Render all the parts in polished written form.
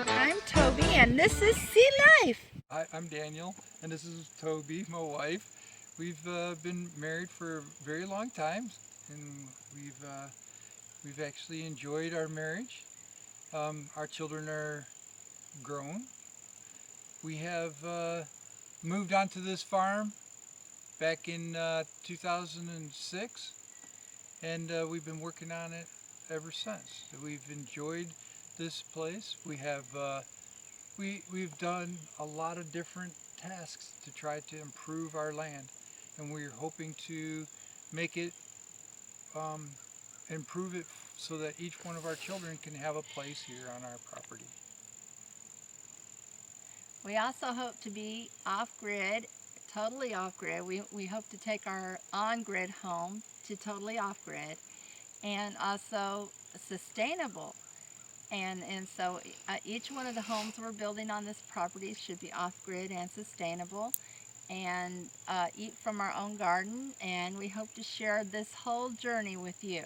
I'm Toby, and this is Sea Life. Hi, I'm Daniel, and this is Toby, my wife. We've been married for a very long time, and we've actually enjoyed our marriage. Our children are grown. We have moved onto this farm back in 2006, and we've been working on it ever since. We've enjoyed this place. We've done a lot of different tasks to try to improve our land, and we're hoping to make it, um, improve it so that each one of our children can have a place here on our property. We also hope to be off-grid, totally off-grid. We hope to take our on-grid home to totally off-grid, and also sustainable. And so each one of the homes we're building on this property should be off-grid and sustainable, and eat from our own garden, and we hope to share this whole journey with you.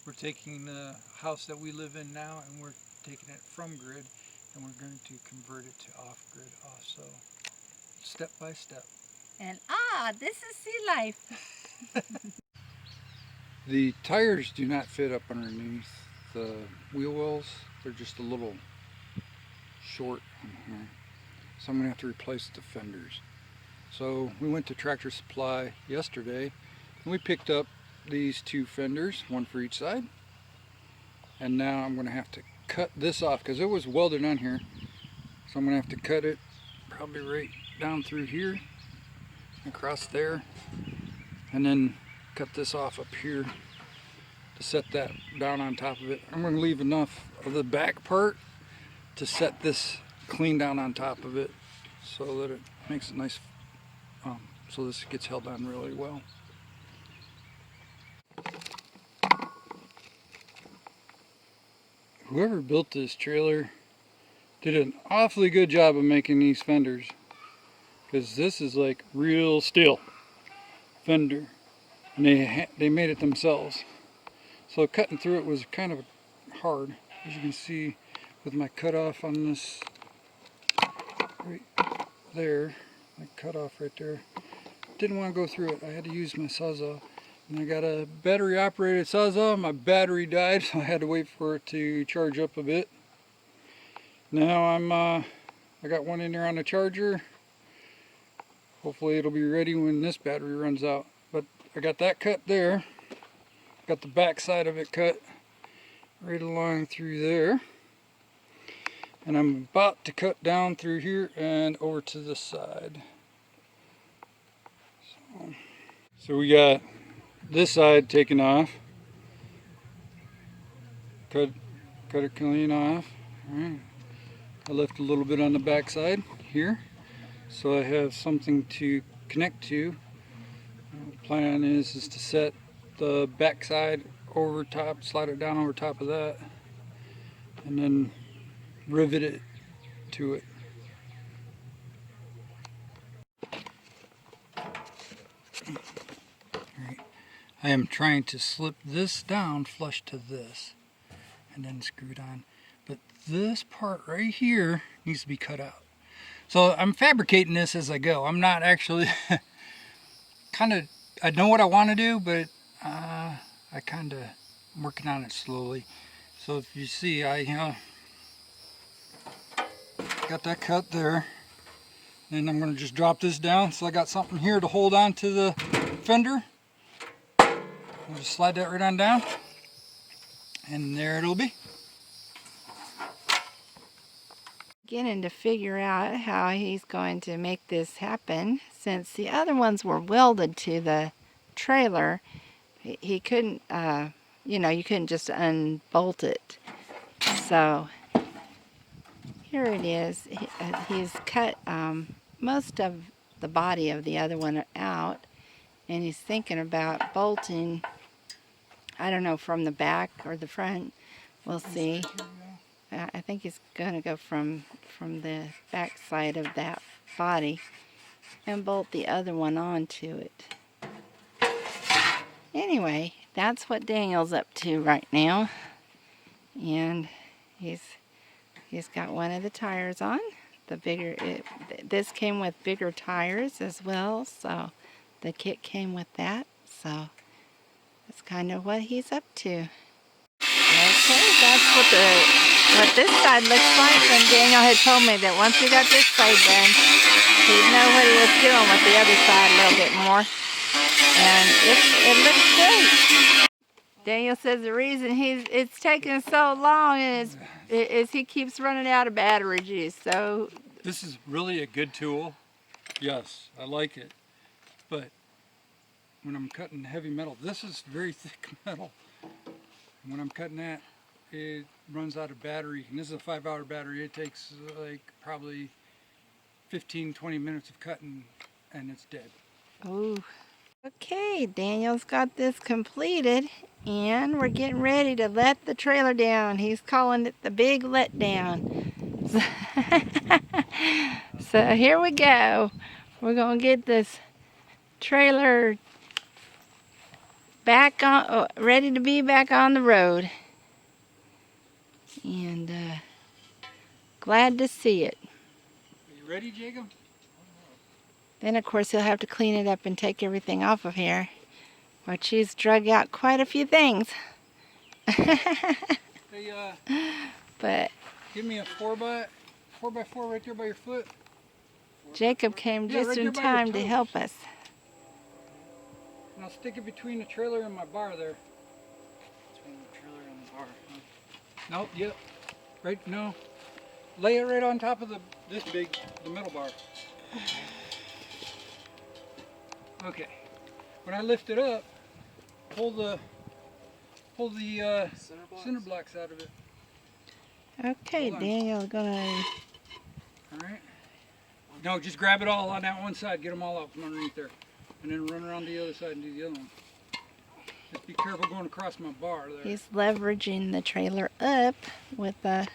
We're taking the house that we live in now, and we're taking it from grid, and we're going to convert it to off-grid also, step by step. And this is Sea Life. The tires do not fit up underneath the wheel wells. They're just a little short on here. So I'm going to have to replace the fenders. So we went to Tractor Supply yesterday and we picked up these two fenders, one for each side. And now I'm going to have to cut this off because it was welded on here. So I'm going to have to cut it probably right down through here, across there, and then cut this off up here to set that down on top of it. I'm going to leave enough of the back part to set this clean down on top of it so that it makes it nice, so this gets held on really well. Whoever built this trailer did an awfully good job of making these fenders, because this is like real steel fender, and they made it themselves. So cutting through it was kind of hard, as you can see with my cutoff on this right there. My cutoff right there. Didn't want to go through it. I had to use my Sawzall. And I got a battery operated Sawzall. My battery died, so I had to wait for it to charge up a bit. Now I got one in there on the charger. Hopefully it'll be ready when this battery runs out. But I got that cut there. Got the back side of it cut right along through there. And I'm about to cut down through here and over to this side. So we got this side taken off. Cut it clean off. All right. I left a little bit on the back side here, so I have something to connect to. The plan is to set the back side over top, slide it down over top of that, and then rivet it to it. Alright. I am trying to slip this down flush to this and then screw it on. But this part right here needs to be cut out. So I'm fabricating this as I go. I'm not actually I know what I want to do, but I kind of am working on it slowly. So if you see, I got that cut there. And I'm going to just drop this down. So I got something here to hold on to the fender. I'll just slide that right on down. And there it'll be. Beginning to figure out how he's going to make this happen, since the other ones were welded to the trailer. He couldn't, you couldn't just unbolt it. So here it is. He's cut most of the body of the other one out, and he's thinking about bolting, I don't know, from the back or the front. We'll see. I think he's going to go from the back side of that body and bolt the other one onto it. Anyway, that's what Daniel's up to right now. and he's got one of the tires on. This came with bigger tires as well, so the kit came with that. So that's kind of what he's up to. Okay, that's what this side looks like. And Daniel had told me that once we got this side done, he'd know what he was doing with the other side a little bit more. And it looks great. Daniel says the reason it's taking so long is he keeps running out of battery juice. So this is really a good tool. Yes, I like it. But when I'm cutting heavy metal, this is very thick metal. And when I'm cutting that, it runs out of battery. And this is a 5-hour battery. It takes like probably 15-20 minutes of cutting and it's dead. Ooh. Okay, Daniel's got this completed and we're getting ready to let the trailer down. He's calling it the big letdown. So here we go. We're gonna get this trailer back on, ready to be back on the road. And glad to see it. Are you ready, Jacob? Then of course he'll have to clean it up and take everything off of here. But she's drug out quite a few things. Hey, but give me a 4x4 right there by your foot. Jacob came just right in there by your time to toes. help us. And I'll stick it between the trailer and my bar there. Between the trailer and the bar. Nope, yep. Right, no. Lay it right on top of the metal bar. Okay. When I lift it up, pull the cinder blocks out of it. Okay, Daniel, gonna. All right. No, just grab it all on that one side. Get them all out from underneath there, and then run around the other side and do the other one. Just be careful going across my bar there. He's leveraging the trailer up with a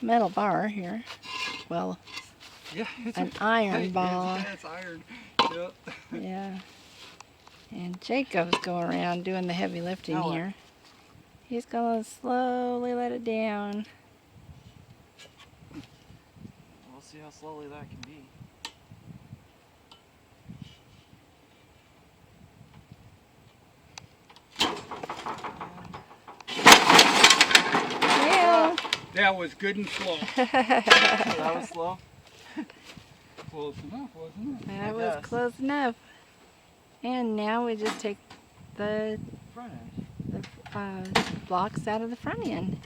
metal bar here. Well, Yeah, it's an iron bar. Yeah, it's iron. Yep. Yeah. And Jacob's going around doing the heavy lifting Now what? here. He's gonna slowly let it down. We'll see how slowly that can be. Yeah. That was good and slow. That was slow. Close enough, wasn't it? That I was guess. close enough. And now we just take the Front end. blocks out of the front end.